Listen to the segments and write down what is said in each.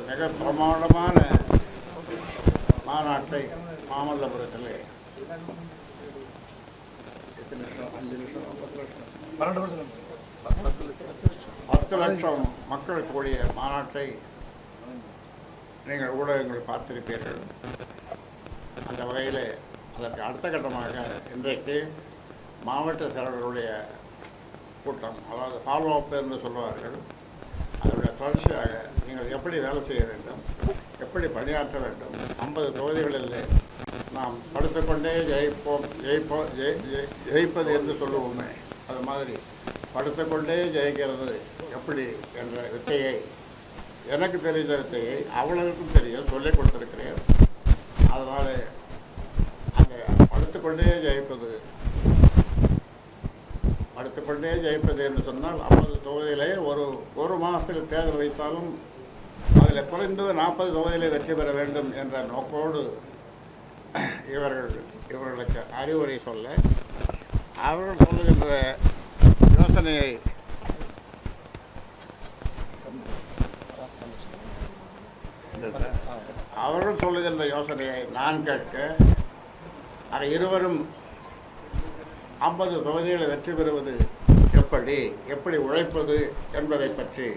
மிக பிரமாண்டமான மாநாட்டை மாமல்லபுரத்திலே 10 லட்சம் மக்கள் கூடிய மாநாட்டை நீங்கள் ஊடகங்கள் பார்த்திருப்பீர்கள். அந்த வகையில் அதற்கு அடுத்த கட்டமாக இன்றைக்கு மாவட்ட செயலர்களுடைய கூட்டம், அதாவது ஃபாலோ அப் என்று சொல்வார்கள், அதனுடைய தொடர்ச்சியாக நீங்கள் எப்படி வேலை செய்ய வேண்டும், எப்படி பணியாற்ற வேண்டும். 50 தொகுதிகளில் நாம் படுத்துக்கொண்டே ஜெயிப்பது என்று சொல்லுவோமே, அது மாதிரி படுத்துக்கொண்டே ஜெயிக்கிறது எப்படி என்ற வித்தையை, எனக்கு தெரிந்த வித்தையை அவளுக்கும் தெரியும், சொல்லிக் கொடுத்துருக்கிறேன். அதனால் அந்த படுத்துக்கொண்டே ஜெயிப்பது என்று சொன்னால் 50 தொகுதியிலே ஒரு மாதத்தில் தேர்தல் வைத்தாலும் அதில் குறைந்து 40 தொகுதியிலே வெற்றி பெற வேண்டும் என்ற நோக்கோடு இவர்களுக்கு அறிவுரை சொல்ல, அவர்கள் சொல்லுகின்ற யோசனையை நான் கேட்க, அதை இருவரும் 50 தொகுதிகளை வெற்றி பெறுவது எப்படி உழைப்பது என்பதை பற்றி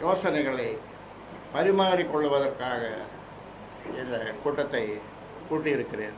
யோசனைகளை பரிமாறிக்கொள்வதற்காக இந்த கூட்டத்தை கூட்டியிருக்கிறேன்.